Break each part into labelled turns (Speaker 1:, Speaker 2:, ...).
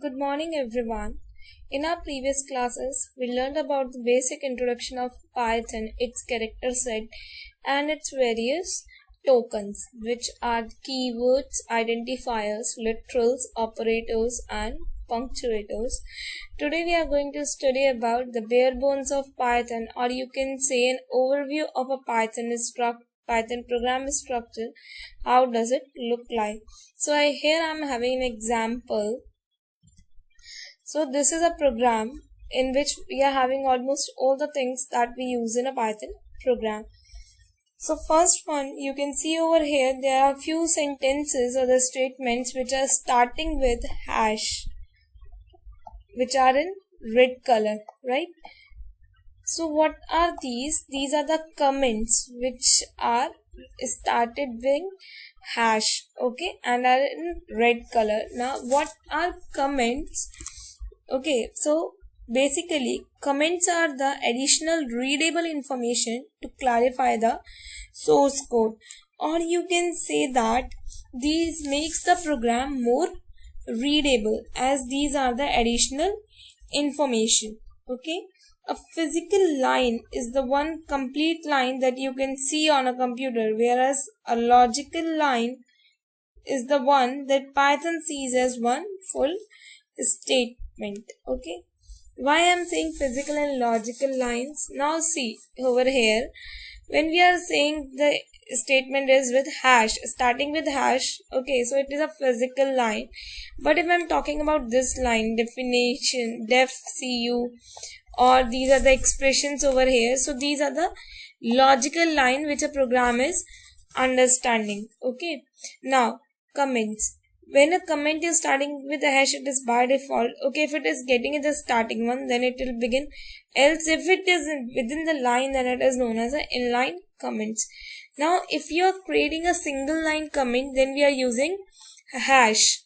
Speaker 1: Good morning, everyone. In our previous classes, we learned about the basic introduction of Python, its character set, and its various tokens, which are keywords, identifiers, literals, operators, and punctuators. Today, we are going to study about the bare bones of Python, or you can say an overview of a Python program structure. How does it look like? So here I'm having an example. So this is a program in which we are having almost all the things that we use in a Python program. So first one, you can see over here there are few sentences or the statements which are starting with hash, which are in red color, right? So what are these? These are the comments which are started with hash, okay, and are in red color. Now what are comments? Okay, so basically comments are the additional readable information to clarify the source code, or you can say that these makes the program more readable as these are the additional information. Okay, a physical line is the one complete line that you can see on a computer, whereas a logical line is the one that Python sees as one full statement. Okay, why I'm saying physical and logical lines? Now see over here, when we are saying the statement is with hash, starting with hash, okay, so it is a physical line. But if I'm talking about this line, definition, def cu, or these are the expressions over here, so these are the logical line which a program is understanding. Okay, now comments. When a comment is starting with a hash, it is by default. Okay, if it is getting in the starting one, then it will begin. Else, if it is within the line, then it is known as an inline comments. Now, if you are creating a single line comment, then we are using hash.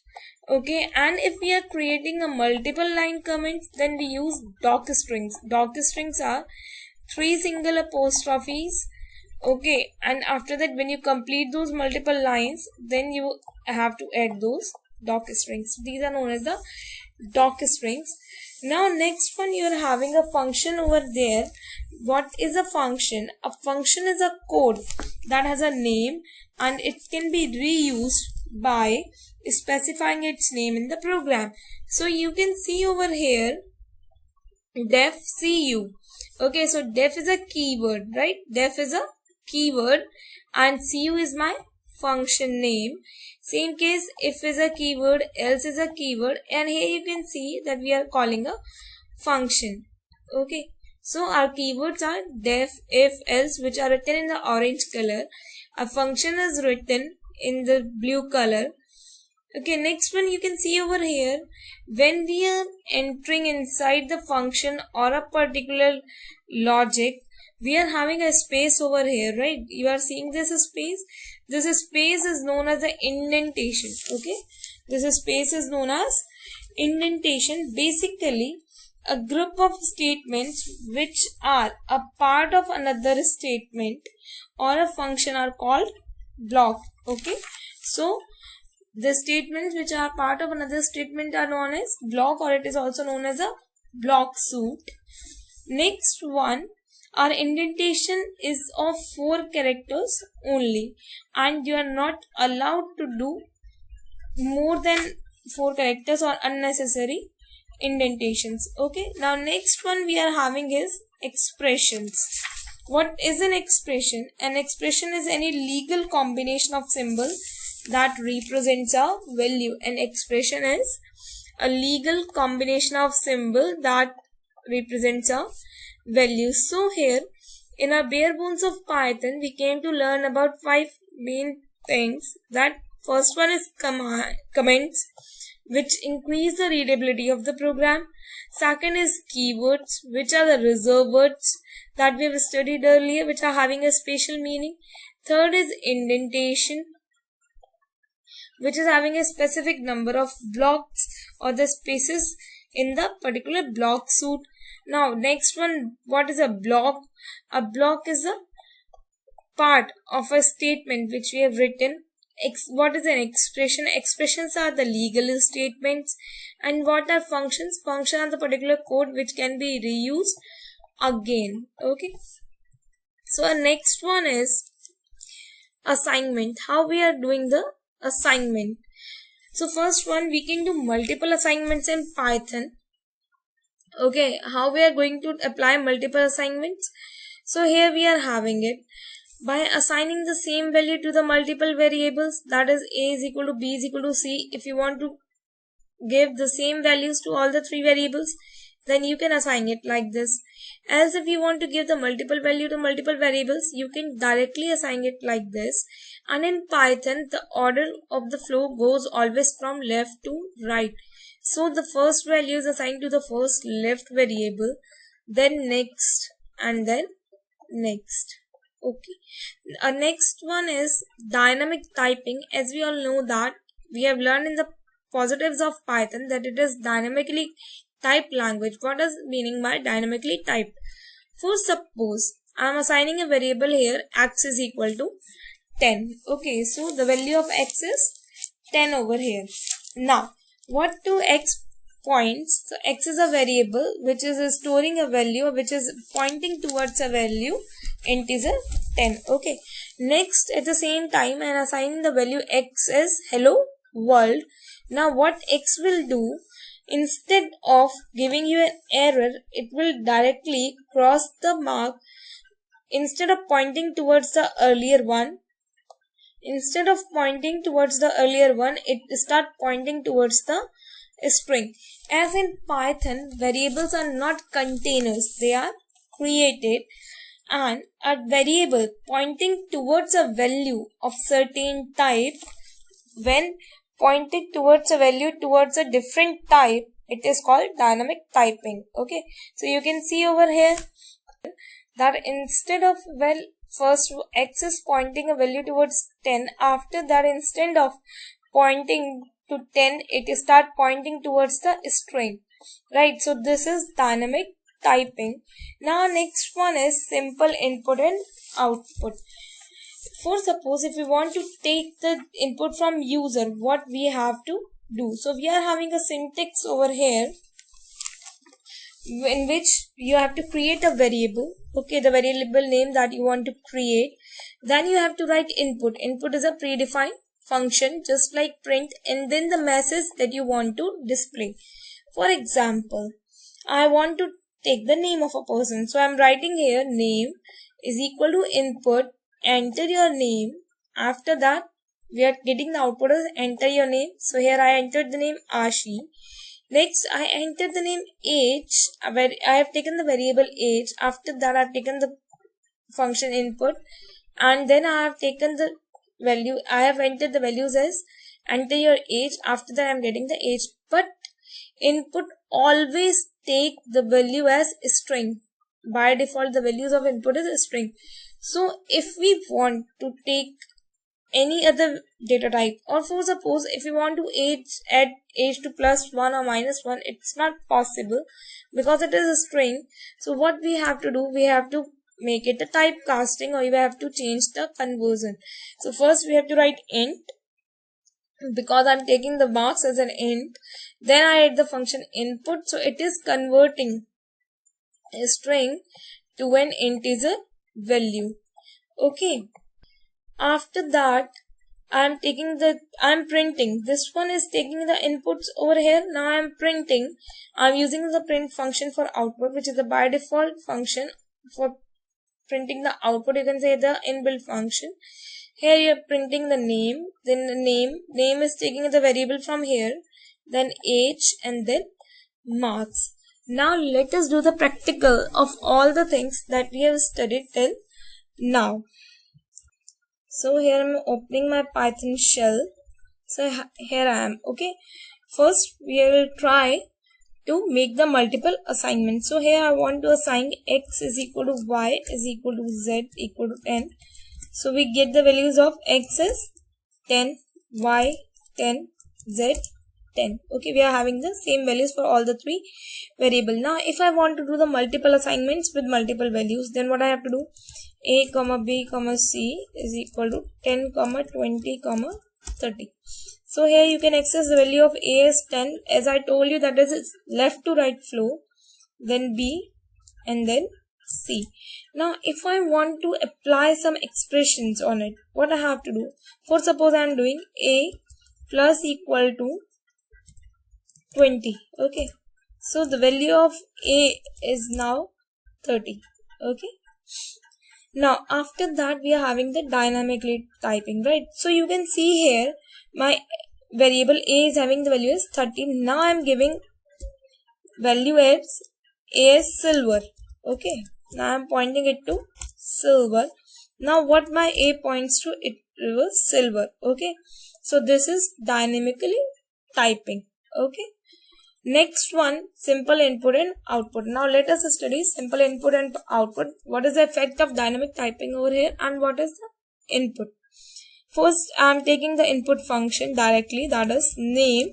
Speaker 1: Okay, and if we are creating a multiple line comments, then we use docstrings. Docstrings are 3 single apostrophes. Okay, and after that, when you complete those multiple lines, then you have to add those docstrings. These are known as the docstrings. Now next one, you are having a function over there. What is a function? A function is a code that has a name and it can be reused by specifying its name in the program. So you can see over here def cu. Okay, so def is a keyword, right? Def is a keyword and cu is my function name. Same case, if is a keyword, else is a keyword, and here you can see that we are calling a function. Okay, so our keywords are def, if, else, which are written in the orange color. A function is written in the blue color. Okay, next one you can see over here, when we are entering inside the function or a particular logic, we are having a space over here, right? You are seeing this space. This space is known as the indentation. Okay, this space is known as indentation. Basically, a group of statements which are a part of another statement or a function are called block. Okay, so the statements which are part of another statement are known as block, or it is also known as a block suite. Next one, our indentation is of 4 characters only, and you are not allowed to do more than 4 characters or unnecessary indentations. Okay, now next one we are having is expressions. What is an expression? An expression is any legal combination of symbols that represents a value. An expression is a legal combination of symbol that represents a value. So here in our bare bones of Python, we came to learn about 5 main things. That first one is comments, which increase the readability of the program. Second is keywords, which are the reserved words that we have studied earlier, which are having a special meaning. Third is indentation, which is having a specific number of blocks or the spaces in the particular block suite. Now next one, what is a block? A block is a part of a statement which we have written What is an expression? Expressions are the legal statements. And what are functions? Functions are the particular code which can be reused again. Okay. So our next one is assignment. How we are doing the assignment? So first one, we can do multiple assignments in Python. Okay, how we are going to apply multiple assignments? So here we are having it by assigning the same value to the multiple variables, that is a is equal to b is equal to c. If you want to give the same values to all the three variables, then you can assign it like this. Else if you want to give the multiple value to multiple variables, you can directly assign it like this. And in Python, the order of the flow goes always from left to right. So the first value is assigned to the first left variable, then next, and then next. Okay. Next one is dynamic typing. As we all know that we have learned in the positives of Python that it is dynamically typed language. What is meaning by dynamically typed? For suppose I am assigning a variable here, x is equal to 10. Okay, so the value of x is 10 over here. Now, what do x points? So x is a variable which is storing a value which is pointing towards a value integer 10. Okay. Next, at the same time, I am assigning the value x as hello world. Now, what x will do, instead of giving you an error, it will directly cross the mark. Instead of pointing towards the earlier one, it start pointing towards the string. As in Python, variables are not containers, they are created, and a variable pointing towards a value of certain type, when pointed towards a value towards a different type, it is called dynamic typing. Okay, so you can see over here that instead of, first x is pointing a value towards 10, after that instead of pointing to 10, it start pointing towards the string, right? So this is dynamic typing. Now next one is simple input and output. For suppose if we want to take the input from user, what we have to do? So we are having a syntax over here in which you have to create a variable. Okay, the variable name that you want to create. Then you have to write input. Input is a predefined function just like print, and then the message that you want to display. For example, I want to take the name of a person. So I am writing here name is equal to input, enter your name. After that, we are getting the output as enter your name. So here I entered the name Ashi. Next, I entered the name age, where I have taken the variable age. After that, I have taken the function input, and then I have taken the value. I have entered the values as enter your age. After that, I am getting the age. But input always take the value as string. By default, the values of input is a string. So if we want to take any other data type, or for suppose if we want to add age to +1 or -1, it's not possible because it is a string. So what we have to do, we have to make it a typecasting, or we have to change the conversion. So first we have to write int, because I'm taking the marks as an int. Then I add the function input, so it is converting a string to an integer value. Okay. After that, I'm printing. This one is taking the inputs over here. Now I'm printing. I'm using the print function for output, which is the by default function for printing the output. You can say the inbuilt function. Here you're printing the name. Then the name is taking the variable from here. Then age, and then marks. Now let us do the practical of all the things that we have studied till now. So here I'm opening my Python shell. So here I am. Okay. First we will try to make the multiple assignments. So here I want to assign x is equal to y is equal to z equal to 10. So we get the values of x is 10, y 10, z 10. Okay, we are having the same values for all the three variables. Now if I want to do the multiple assignments with multiple values, then what I have to do? a comma b comma c is equal to 10 comma 20 comma 30. So here you can access the value of a as 10. As I told you, that is its left to right flow, then b, and then c. Now if I want to apply some expressions on it, what I have to do? For suppose I am doing a plus equal to 20. Okay, so the value of a is now 30. Okay, now after that we are having the dynamically typing, right? So you can see here my variable a is having the value as 30. Now I am giving value as a as silver. Okay, now I am pointing it to silver. Now what my a points to, it was silver. Okay, so this is dynamically typing. Okay, next one, simple input and output. Now let us study simple input and output. What is the effect of dynamic typing over here and what is the input? First, I am taking the input function directly, that is name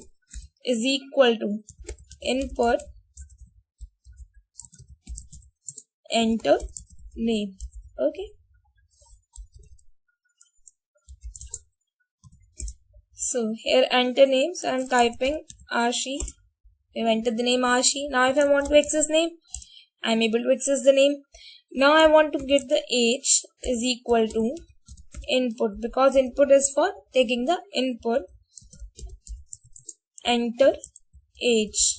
Speaker 1: is equal to input enter name. Okay, so here enter name, so I am typing Ashi. I have entered the name Ashi. Now if I want to access name, I am able to access the name. Now I want to get the age is equal to input, because input is for taking the input, enter age.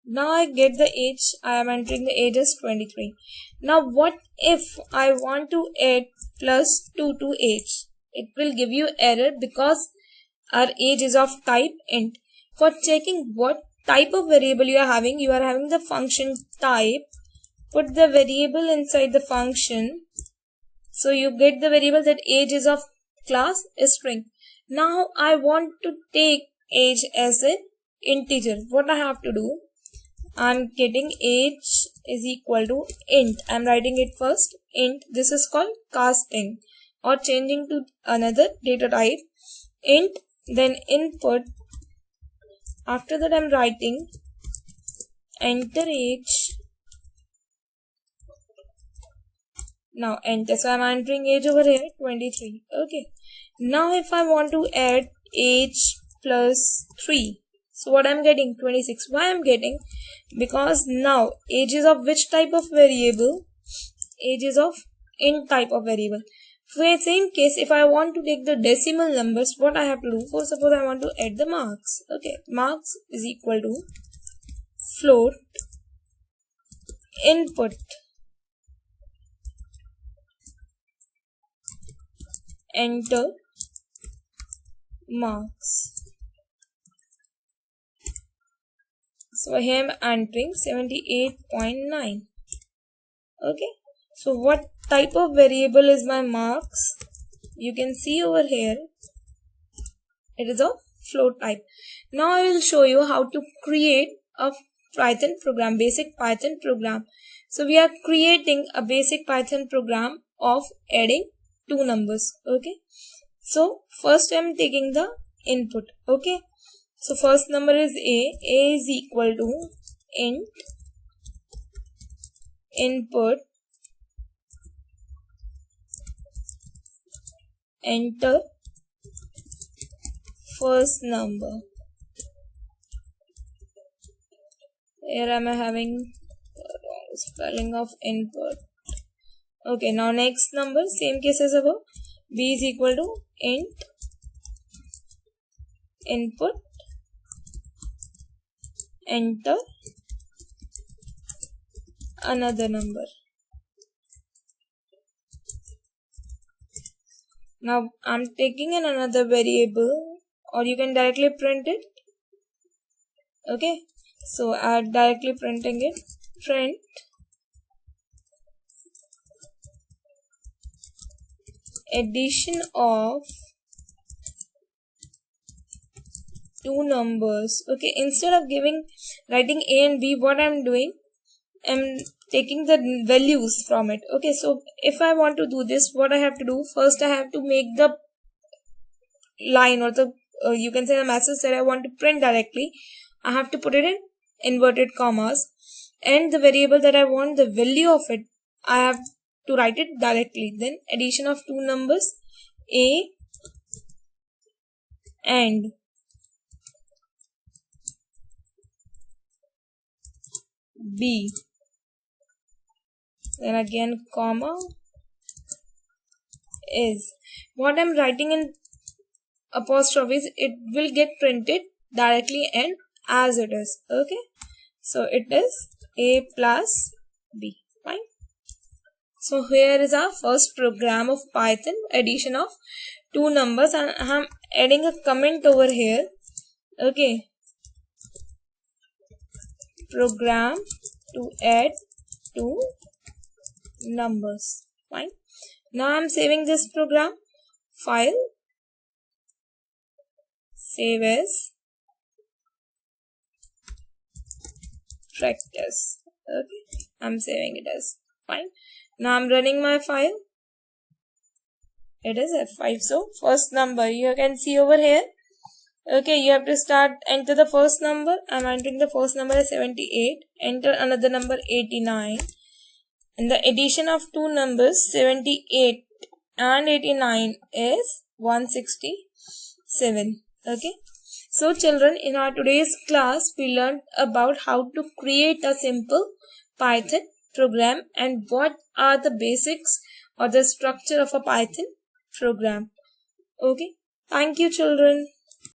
Speaker 1: Now I get the age, I am entering the age as 23. Now what if I want to add plus 2 to age? It will give you error because our age is of type int. For checking what type of variable you are having the function type, put the variable inside the function. So you get the variable that age is of class string. Now I want to take age as an integer. What I have to do? I'm getting age is equal to int. I'm writing it first int. This is called casting or changing to another data type. Int, then input. After that I'm writing enter age. Now enter. So I'm entering age over here 23. Okay. Now if I want to add age plus 3. So what I'm getting? 26. Why I'm getting? Because now age is of which type of variable? Age is of int type of variable. For the same case, if I want to take the decimal numbers, what I have to do? For suppose I want to add the marks. Okay, marks is equal to float input enter marks. So here I'm entering 78.9. Okay, so what type of variable is my marks? You can see over here it is a float type. Now I will show you how to create a Python program, basic Python program. So we are creating a basic Python program of adding two numbers. Okay, so first I am taking the input. Okay, so first number is a is equal to int input enter first number. Here I am having wrong spelling of input. Okay, now next number, same case as above. B is equal to int input enter another number. Now I'm taking in another variable, or you can directly print it. Okay, so I'm directly printing it. Print addition of two numbers. Okay, instead of writing a and b, what I'm doing, I'm taking the values from it. Okay, so if I want to do this, what I have to do? First I have to make the line or the you can say the message that I want to print directly. I have to put it in inverted commas, and the variable that I want the value of it, I have to write it directly. Then addition of two numbers A and B, then again comma, is what I'm writing in apostrophe is it will get printed directly and as it is. Okay, so it is A plus B. Fine. So here is our first program of Python, addition of two numbers, and I'm adding a comment over here. Okay, program to add two numbers. Fine. Now I'm saving this program. File, save as, practice. Okay, I'm saving it as. Fine. Now I'm running my file. It is F5. So first number you can see over here. Okay, you have to enter the first number. I'm entering the first number as 78. Enter another number 89. And the addition of two numbers 78 and 89 is 167. Okay. So children, in our today's class, we learned about how to create a simple Python program and what are the basics or the structure of a Python program. Okay. Thank you children.